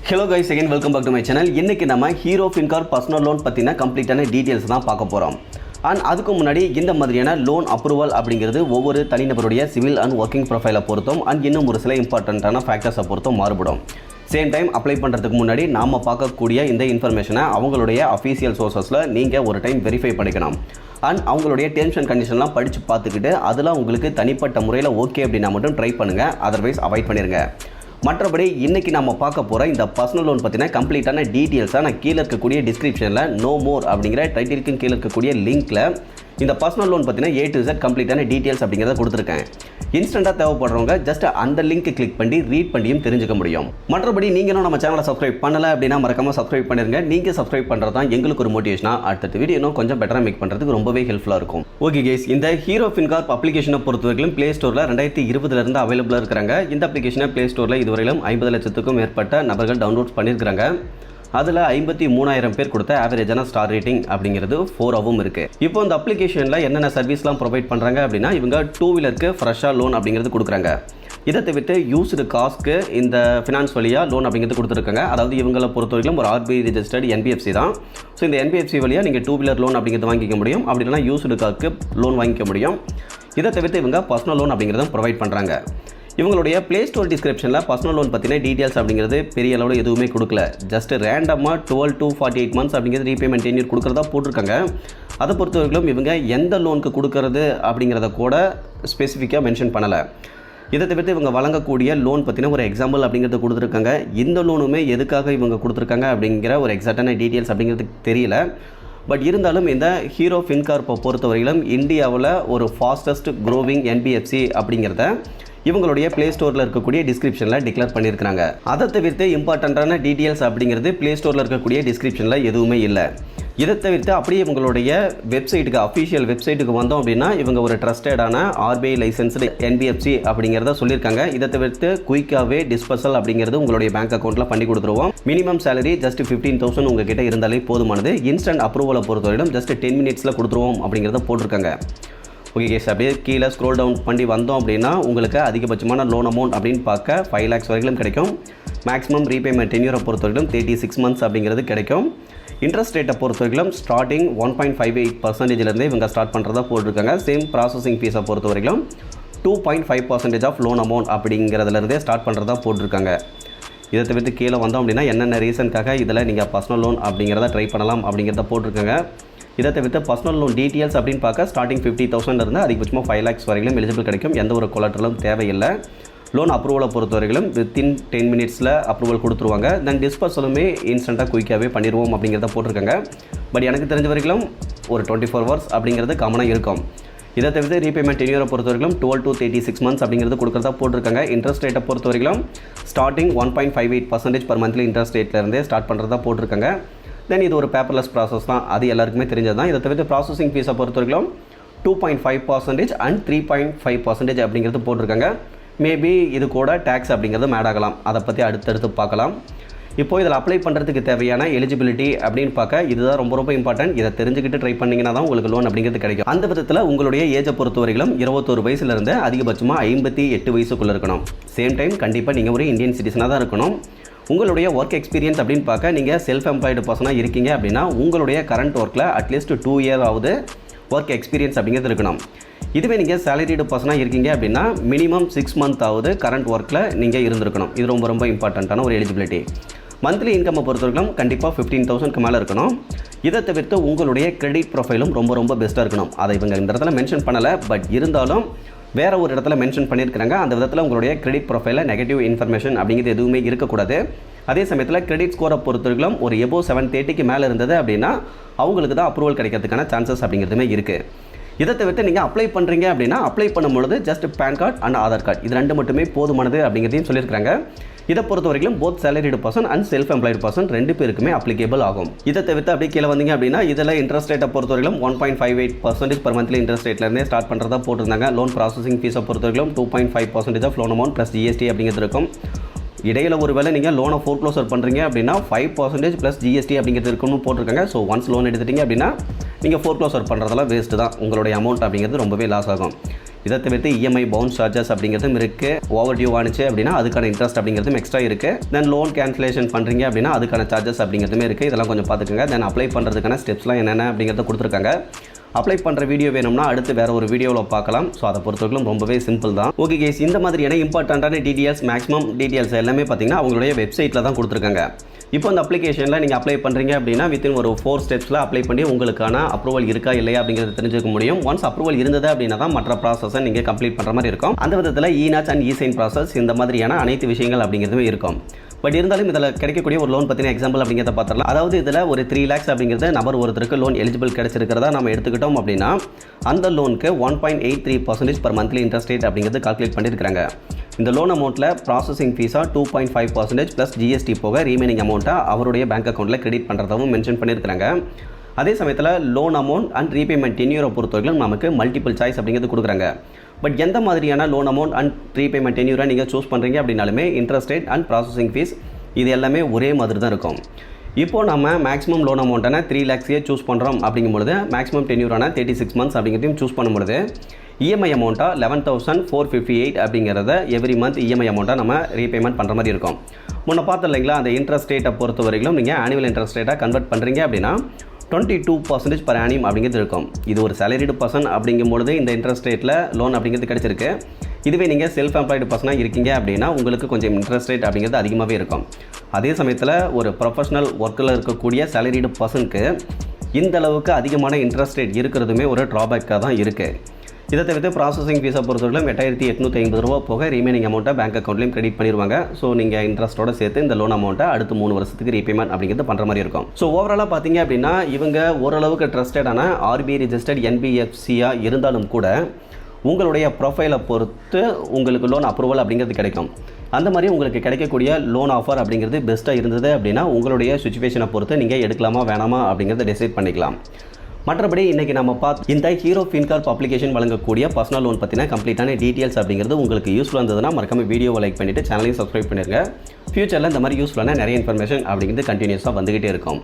Hello guys, again welcome back to my channel. இன்னைக்கு நம்ம hero FinCorp personal loan பத்தின கம்ப்ளீட்டான details தான் பார்க்க போறோம். அண்ட் அதுக்கு முன்னாடி இந்த மாதிரியான லோன் அப்ரூவல் அப்படிங்கிறது ஒவ்வொரு தனிநபருடைய சிவில் அண்ட் ஒர்க்கிங் ப்ரொஃபைலை பொறுத்தும் அண்ட் இன்னும் ஒரு சில இம்பார்ட்டண்ட்டான ஃபேக்டர்ஸை பொறுத்தும் மாறுபடும். சேம் டைம் அப்ளை பண்ணுறதுக்கு முன்னாடி நாம் பார்க்கக்கூடிய இந்த இன்ஃபர்மேஷனை அவங்களுடைய அஃபீஷியல் சோர்சஸில் நீங்கள் ஒரு டைம் வெரிஃபை பண்ணிக்கணும். அண்ட் அவங்களுடைய டேர்ம்ஸ் அண்ட் கண்டிஷன்லாம் படித்து பார்த்துக்கிட்டு அதெல்லாம் உங்களுக்கு தனிப்பட்ட முறையில் ஓகே அப்படின்னா மட்டும் ட்ரை பண்ணுங்கள், அதர்வைஸ் அவாய்ட் பண்ணிடுங்க. மற்றபடி இன்றைக்கி நம்ம பார்க்க போகிற இந்த பர்சனல் லோன் பற்றின கம்ப்ளீட்டான டீட்டெயில்ஸாக நான் கீழே இருக்கக்கூடிய டிஸ்கிரிப்ஷனில் நோ மோர் அப்படிங்கிற டைட்டிலுக்கு கீழே இருக்கக்கூடிய லிங்க்கில் இந்த பர்சனல் லோன் பற்றின A to Z கம்ப்ளீட்டான டீட்டெயில்ஸ் அப்படிங்கிறத கொடுத்துருக்கேன். இன்ஸ்டண்ட்டாக தேவைப்படுறவங்க ஜஸ்ட் அந்த லிங்க் கிளிக் பண்ணி ரீட் பண்ணியும் தெரிஞ்சுக்க முடியும். மற்றபடி நீங்களும் நம்ம சேனலை சப்ஸ்கிரைப் பண்ணலை அப்படின்னா மறக்காமல் சப்ஸ்கிரைப் பண்ணிருங்க. நீங்கள் சப்ஸ்கிரைப் பண்ணுறது தான் எங்களுக்கு ஒரு மோட்டிவேஷனாக அடுத்த வீடியோ இன்னும் கொஞ்சம் பெட்டராக மேக் பண்ணுறதுக்கு ரொம்பவே ஹெல்ப்ஃபுல்லாக இருக்கும். ஓகே கேஸ், இந்த ஹீரோ ஃபின்கார் அப்ளிகேஷனை பொறுத்தவரைக்கும் ப்ளே ஸ்டோரில் 2020 அவைலபிளாக இருக்கிறாங்க. இந்த அப்ளிகேஷனை ப்ளே ஸ்டோரில் இதுவரையிலும் 50 லட்சத்துக்கும் மேற்பட்ட நபர்கள் டவுன்லோட் பண்ணியிருக்கிறாங்க. அதில் 53,000 பேர் கொடுத்த ஆவரேஜான ஸ்டார் ரேட்டிங் அப்படிங்கிறது 4 இருக்குது. இப்போ இந்த அப்ளிகேஷனில் என்னென்ன சர்வீஸ்லாம் ப்ரொவைட் பண்ணுறாங்க அப்படின்னா இவங்க 2 வீலருக்கு ஃப்ரெஷ்ஷாக லோன் அப்படிங்கிறது கொடுக்குறாங்க. இதை தவிர்த்து யூஸ்டு காஸ்க்கு இந்த ஃபினான்ஸ் வழியாக லோன் அப்படிங்கிறது கொடுத்துருக்காங்க. அதாவது இவங்களை பொறுத்தவரைக்கும் ஒரு RBI ரெஜிஸ்டர்டு NBFC தான். ஸோ இந்த NBFC வழியாக நீங்கள் 2 வீலர் லோன் அப்படிங்கிறது வாங்கிக்க முடியும். அப்படி இல்லைனா யூஸ்டு காஸ்க்கு லோன் வாங்கிக்க முடியும். இதை தவிர்த்து இவங்க பர்சனல் லோன் அப்படிங்கிறத ப்ரொவைட் பண்ணுறாங்க. இவங்களுடைய ப்ளே ஸ்டோர் டிஸ்கிரிப்ஷனில் பர்சனல் லோன் பற்றின டீட்டெயில்ஸ் அப்படிங்கிறது பெரிய அளவில் எதுவுமே கொடுக்கல. ஜஸ்ட் ரேண்டமாக 12 to 48 months அப்படிங்கிறது ரீபேமெண்ட் டென்யூர் கொடுக்குறதா போட்டிருக்காங்க. அதை பொறுத்தவரைக்கும் இவங்க எந்த லோனுக்கு கொடுக்கறது அப்படிங்கிறத கூட ஸ்பெசிஃபிக்காக மென்ஷன் பண்ணலை. இதை தவிர்த்து இவங்க வழங்கக்கூடிய லோன் பற்றின ஒரு எக்ஸாம்பிள் அப்படிங்கிறது கொடுத்துருக்காங்க. இந்த லோனுமே எதுக்காக இவங்க கொடுத்துருக்காங்க அப்படிங்கிற ஒரு எக்ஸாக்டான டீட்டெயில்ஸ் அப்படிங்கிறதுக்கு தெரியல. பட் இருந்தாலும் இந்த ஹீரோ ஃபின்கார்ப்பை பொறுத்தவரையிலும் இந்தியாவில் ஒரு ஃபாஸ்டஸ்ட் க்ரோவிங் NBFC அப்படிங்கிறத இவங்களுடைய ப்ளே ஸ்டோரில் இருக்கக்கூடிய டிஸ்கிரிப்ஷனில் டிக்ளேர் பண்ணியிருக்கிறாங்க. அதை தவிர்த்து இம்பார்ட்டண்ட்டான டீட்டெயில்ஸ் அப்படிங்கிறது ப்ளே ஸ்டோரில் இருக்கக்கூடிய டிஸ்கிரிப்ஷனில் எதுவுமே இல்லை. இதை தவிர்த்து அப்படியே இவங்களுடைய வெப்சைட்டுக்கு அஃபிஷியல் வெப்சைட்டுக்கு வந்தோம் அப்படின்னா இவங்க ஒரு ட்ரஸ்டடான RBI லைசன்ஸ்டு NBFC அப்படிங்கிறத சொல்லியிருக்காங்க. இதை தவிர்த்து குயிக்காகவே டிஸ்பர்சல் அப்படிங்கிறது உங்களுடைய பேங்க் அக்கௌண்ட்டில் பண்ணி கொடுத்துருவோம். மினிமம் சேலரி ஜஸ்ட் 15,000 உங்ககிட்ட இருந்தாலே போதுமானது. இன்ஸ்டன்ட் அப்ரூவலை பொறுத்தவரைக்கும் ஜஸ்ட் 10 minutesல கொடுத்துருவோம் அப்படிங்கிறத போட்டிருக்காங்க. ஓகே கேஸ், அப்படியே கீழே ஸ்க்ரோல் டவுன் பண்ணி வந்தோம் அப்படின்னா உங்களுக்கு அதிகபட்சமான லோன் அமௌண்ட் அப்படின்னு பார்க்க 5 lakhs வரைக்கும் கிடைக்கும். மேக்ஸிமம் ரீபேமெண்ட் டென்யூரை பொறுத்தவரைக்கும் 36 months அப்படிங்கிறது கிடைக்கும். இன்ட்ரெஸ்ட் ரேட்டை பொறுத்தவரைக்கும் ஸ்டார்டிங் 1.58% இவங்க ஸ்டார்ட் பண்ணுறதா போட்டிருக்காங்க. சேம் ப்ராசஸிங் ஃபீஸை பொறுத்தவரைக்கும் 2.5% ஆஃப் லோன் அமௌண்ட் அப்படிங்கிறதுலேருந்தே ஸ்டார்ட் பண்ணுறதா போட்டிருக்காங்க. இதை தவிர்த்து கீழே வந்தோம் அப்படின்னா என்னென்ன ரீசனுக்காக இதில் நீங்கள் பர்சனல் லோன் அப்படிங்கிறத ட்ரை பண்ணலாம் அப்படிங்கிறத போட்டிருக்காங்க. இதை தவிர்த்து பர்சனல் லோன் டீட்டெயில்ஸ் அப்படின்னு பார்க்க ஸ்டார்டிங் 50,000 இருந்து அதிகபட்சமாக 5 lakhs வரைக்கும் எலிஜிபிள் கிடைக்கும். எந்த ஒரு கொலாட்ரலும் தேவையில்லை. லோன் அப்ரூவலை பொறுத்தவரைக்கும் வித்தின் 10 minutesல அப்ரூவல் கொடுத்துருவாங்க. தென் டிஸ்பர்சலுமே இன்ஸ்டண்ட்டாக குயிக்காகவே பண்ணிடுவோம் அப்படிங்கிறத போட்டிருக்காங்க. பட் எனக்கு தெரிஞ்ச வரைக்கும் ஒரு 24 hours அப்படிங்கிறது காமனாக இருக்கும். இதை தவிர்த்து ரீபேமெண்ட் டென்யூரை பொறுத்தவரைக்கும் 12 to 36 months அப்படிங்கிறது கொடுக்குறதா போட்டிருக்காங்க. இன்ட்ரெஸ்ட் ரேட்டை பொறுத்தவரைக்கும் ஸ்டார்டிங் 1.58% per monthly இன்ட்ரெஸ்ட் ரேட்லேருந்தே ஸ்டார்ட் பண்ணுறதா போட்டிருக்காங்க. தென் இது ஒரு பேப்பர்லெஸ் ப்ராசஸ் தான், அது எல்லாருக்குமே தெரிஞ்சது தான். இதை தவிர்த்து ப்ராசஸிங் ஃபீஸை பொறுத்தவரைக்கும் 2.5% அண்ட் 3.5% அப்படிங்கிறது போட்டிருக்காங்க. மேபி இது கூட டேக்ஸ் அப்படிங்கிறது ஆட் ஆகலாம். அதை பற்றி அடுத்தடுத்து பார்க்கலாம். இப்போது இதில் அப்ளை பண்ணுறதுக்கு தேவையான எலிஜிபிலிட்டி அப்படின்னு பார்க்க இதுதான் ரொம்ப இம்பார்ட்டன்ட். இதை தெரிஞ்சுக்கிட்டு ட்ரை பண்ணிங்கன்னா தான் உங்களுக்கு லோன் அப்படிங்கிறது கிடைக்கும். அந்த விதத்தில் உங்களுடைய ஏஜை பொறுத்தவரைக்கும் 21 வயசுலேருந்து அதிகபட்சமாக 58 வயசுக்குள்ளே இருக்கணும். சேம் டைம் கண்டிப்பாக நீங்கள் ஒரு இந்தியன் சிட்டிசனாக தான் இருக்கணும். உங்களுடைய ஒர்க் எக்ஸ்பீரியன்ஸ் அப்படின்னு பார்க்க நீங்கள் செல்ஃப் எம்ப்ளாய்டு பர்சனாக இருக்கீங்க அப்படின்னா உங்களுடைய கரண்ட் ஒர்க்கில் அட்லீஸ்ட் 2 years ஆகுது ஒர்க் எக்ஸ்பீரியன்ஸ் அப்படிங்கிறது இருக்கணும். இதுவே நீங்கள் சேலரிடு பர்சனாக இருக்கீங்க அப்படின்னா மினிமம் 6 months ஆகுது கரண்ட் ஒர்க்கில் நீங்கள் இருந்திருக்கணும். இது ரொம்ப இம்பார்ட்டண்ட்டான ஒரு எலிஜிபிலிட்டி. மந்த்லி இன்கம்மை பொறுத்தவரைக்கும் கண்டிப்பாக 15,000க்கு மேலே இருக்கணும். இதை தவிர்த்து உங்களுடைய கிரெடிட் ப்ரொஃபைலும் ரொம்ப பெஸ்ட்டாக இருக்கணும். அதை இவங்க இந்த இடத்துல மென்ஷன் பண்ணலை. பட் இருந்தாலும் வேறு ஒரு இடத்துல மென்ஷன் பண்ணியிருக்கிறாங்க. அந்த விதத்தில் உங்களுடைய கிரெடிட் ப்ரொஃபைலில் நெகட்டிவ் இன்ஃபர்மேஷன் அப்படிங்கிறது எதுவுமே இருக்கக்கூடாது. அதே சமயத்தில் கிரெடிட் ஸ்கோரை பொறுத்தவரைக்கும் ஒரு எபோவ் 730க்கு மேலே இருந்தது அப்படின்னா அவங்களுக்கு தான் அப்ரூவல் கிடைக்கிறதுக்கான சான்சஸ் அப்படிங்கிறதுமே இருக்குது. இதை தவிர்த்து நீங்கள் அப்ளை பண்ணுறீங்க அப்படின்னா அப்ளை பண்ணும்பொழுது just PAN card and Aadhaar card இது 2 மட்டுமே போதுமானது அப்படிங்கிறதையும் சொல்லியிருக்காங்க. இதை பொறுத்த வரைக்கும் both salaried person and self employed person 2 பேருக்குமே அப்ளிகேபிள் ஆகும். இதை தவிர்த்து அப்படியே கீழே வந்தீங்க அப்படின்னா இதில் இன்ட்ரெஸ்ட் ரேட்டை பொறுத்தவரைக்கும் 1.58% per monthly இன்ட்ரெஸ்ட் ரேட்லேருந்தே ஸ்டார்ட் பண்ணுறதா போட்டிருந்தாங்க. லோன் ப்ராசஸிங் ஃபீஸை பொறுத்தவரைக்கும் 2.5% of loan amount plus GST அப்படிங்கிறது இருக்கும். இடையில் ஒரு வேளை நீங்கள் லோனை ஃபோர்க்ளோசர் பண்ணுறீங்க அப்படின்னா 5% ப்ளஸ் GST அப்படிங்கிறது இருக்குன்னு போட்டிருக்காங்க. ஸோ ஒன்ஸ் லோன் எடுத்துட்டிங்க அப்படின்னா நீங்கள் ஃபோர்க்ளோசர் பண்ணுறதெல்லாம் வேஸ்ட்டு தான். உங்களுடைய அமௌண்ட் அப்படிங்கிறது ரொம்பவே லாஸ் ஆகும். இதை தவிர்த்து இஎம்ஐ பவுன்ஸ் சார்ஜஸ் அப்படிங்கிறதும் இருக்குது. ஓவர் டியூ ஆனிச்சு அப்படின்னா அதுக்கான இன்ட்ரெஸ்ட் அப்படிங்கிறதும் எக்ஸ்ட்ரா இருக்குது. தென் லோன் கேன்சலேஷன் பண்ணுறீங்க அப்படின்னா அதுக்கான சார்ஜஸ் அப்படிங்கிறதுமே இருக்குது. இதெல்லாம் கொஞ்சம் பார்த்துக்கோங்க. தென் அப்ளை பண்ணுறதுக்கான ஸ்டெப்ஸ்லாம் என்னென்ன அப்படிங்கிறத கொடுத்துருக்காங்க. அப்ளை பண்ணுற வீடியோ வேணும்னா அடுத்து வேறு ஒரு வீடியோவில் பார்க்கலாம். ஸோ அதை பொறுத்தவரைக்கும் ரொம்பவே சிம்பிள் தான். ஓகே கேஸ், இந்த மாதிரியான இம்பார்ட்டண்ட்டான டீட்டெயில்ஸ் மேக்ஸிமம் டீட்டெயில்ஸ் எல்லாமே பார்த்தீங்கன்னா அவங்களுடைய வெப்சைட்டில் தான் கொடுத்துருக்காங்க. இப்போ அந்த அப்ளிகேஷனில் நீங்கள் அப்ளை பண்ணுறீங்க அப்படின்னா வித்தின் ஒரு 4 ஸ்டெப்ஸில் அப்ளை பண்ணி உங்களுக்கான அப்ரூவல் இருக்கா இல்லையா அப்படிங்கிறது தெரிஞ்சுக்க முடியும். ஒன்ஸ் அப்ரூவல் இருந்தது அப்படின்னா தான் மற்ற ப்ராசஸை நீங்கள் கம்ப்ளீட் பண்ணுற மாதிரி இருக்கும். அந்த விதத்தில் இநாச் அண்ட் இசைன் ப்ராசஸ் இந்த மாதிரியான அனைத்து விஷயங்கள் அப்படிங்கிறதுமே இருக்கும். பட் இருந்தாலும் இதில் கிடைக்கக்கூடிய ஒரு லோன் பற்றின எக்ஸாம்பிள் அப்படிங்கிறத பார்த்துடலாம். அதாவது இதில் ஒரு 3 lakhs அப்படிங்கிறது நபர் ஒருத்தருக்கு லோன் எலிஜிபிள் கிடைச்சிருக்கிறதா நம்ம எடுத்துக்கிட்டோம் அப்படின்னா அந்த லோனுக்கு 1.83% per monthly இன்ட்ரெஸ்ட் ரேட் அப்படிங்கிறது கால்குலேட் பண்ணியிருக்காங்க. இந்த லோன் அமௌண்ட்டில் ப்ராசஸிங் ஃபீஸாக 2.5% ப்ளஸ் ஜிஎஸ்டி போக ரீமைனிங் அமௌண்ட்டாக அவருடைய பேங்க் அக்கௌண்ட்டில் கிரெடிட் பண்ணுறதாகவும் மென்ஷன் பண்ணியிருக்காங்க. அதே சமயத்தில் லோன் அமௌண்ட் அண்ட் ரீபேமெண்ட் டென்யூரை பொறுத்தவரைக்கும் நமக்கு மல்டிபிள் சாய்ஸ் அப்படிங்கிறது கொடுக்குறாங்க. பட் எந்த மாதிரியான லோன் அமௌண்ட் அண்ட் ரீபேமெண்ட் டென்யூரை நீங்கள் சூஸ் பண்ணுறீங்க அப்படின்னாலுமே interest rate and processing fees இது எல்லாமே ஒரே மாதிரி தான் இருக்கும். இப்போது நம்ம மேக்ஸிமம் லோன் அமௌண்ட்டான 3 lakhs சூஸ் பண்ணுறோம் அப்படிங்கும்பொழுது மேக்ஸிமம் டென்யூரான 36 months அப்படிங்கிறதையும் சூஸ் பண்ணும்பொழுது இஎம்ஐ அமௌண்ட்டாக 11,458 அப்படிங்கிறத எவ்ரி மந்த் இஎம்ஐ அமௌண்ட்டாக நம்ம ரீபேமெண்ட் பண்ணுற மாதிரி இருக்கும். முன்ன பார்த்து இல்லைங்களா, அந்த இன்ட்ரெஸ்ட் ரேட்டை பொறுத்த வரைக்கும் நீங்கள் ஆனுவல் இன்ட்ரெஸ்ட் ரேட்டாக கன்வெர்ட் பண்ணுறீங்க அப்படின்னா 22% per annum அப்படிங்கிறது இருக்கும். இது ஒரு சேலரிடு பர்சன் அப்படிங்கும்பொழுது இந்த இன்ட்ரெஸ்ட் ரேட்டில் லோன் அப்படிங்கிறது கிடச்சிருக்கு. இதுவே நீங்கள் செல்ஃப் எம்ப்ளாய்டு பர்சனாக இருக்கீங்க அப்படின்னா உங்களுக்கு கொஞ்சம் இன்ட்ரெஸ்ட் ரேட் அப்படிங்கிறது அதிகமாகவே இருக்கும். அதே சமயத்தில் ஒரு ப்ரொஃபஷனல் ஒர்க்கில் இருக்கக்கூடிய சேலரிடு பர்சனுக்கு இந்த அளவுக்கு அதிகமான இன்ட்ரெஸ்ட் ரேட் இருக்கிறதுமே ஒரு ட்ராபேக்காக தான் இருக்குது. இதை தவிர்த்து ப்ராசஸிங் ஃபீஸை பொறுத்தவரைக்கும் 8,850 ரூபா போக ரீமைனிங் அமௌண்ட்டை பேங்க் அக்கௌண்ட்லையும் கிரெடிட் பண்ணிடுவாங்க. ஸோ நீங்கள் இன்ட்ரெஸ்ட்டோட சேர்த்து இந்த லோன் அமௌண்ட்டை அடுத்து 3 வருஷத்துக்கு ரீபேமெண்ட் அப்படிங்கிறது பண்ணுற மாதிரி இருக்கும். ஸோ ஓவராலாக பார்த்தீங்க அப்படின்னா இவங்க ஓரளவுக்கு ட்ரஸ்டடான ஆர்பிஐ ரிஜிஸ்டர்ட் என்பிஎஃப்சியாக இருந்தாலும் கூட உங்களுடைய ப்ரொஃபைலை பொறுத்து உங்களுக்கு லோன் அப்ரூவல் அப்படிங்கிறது கிடைக்கும். அந்த மாதிரி உங்களுக்கு கிடைக்கக்கூடிய லோன் ஆஃபர் அப்படிங்கிறது பெஸ்ட்டாக இருந்தது அப்படின்னா உங்களுடைய சுச்சுவேஷனை பொறுத்து நீங்கள் எடுக்கலாமா வேணாமா அப்படிங்கிறத டிசைட் பண்ணிக்கலாம். மற்றபடி இன்றைக்கி நம்ம பார்த்து இந்த ஹீரோ ஃபின்கார்ப் அப்ளிகேஷன் வழங்கக்கூடிய பர்சனல் லோன் பற்றின கம்ப்ளீட்டான டீட்டெயில்ஸ் அப்படிங்கிறது உங்களுக்கு யூஸ்ஃபுல்லாக இருந்ததுன்னா மறக்காம வீடியோவை லைக் பண்ணிவிட்டு சேனலையும் சப்ஸ்கிரைப் பண்ணிடுங்க. ஃபியூச்சரில் இந்த மாதிரி யூஸ்ஃபுல்லான நிறைய இன்ஃபர்மேஷன் அப்படிங்கிறது கண்டினியூஸாக வந்துகிட்டே இருக்கும்.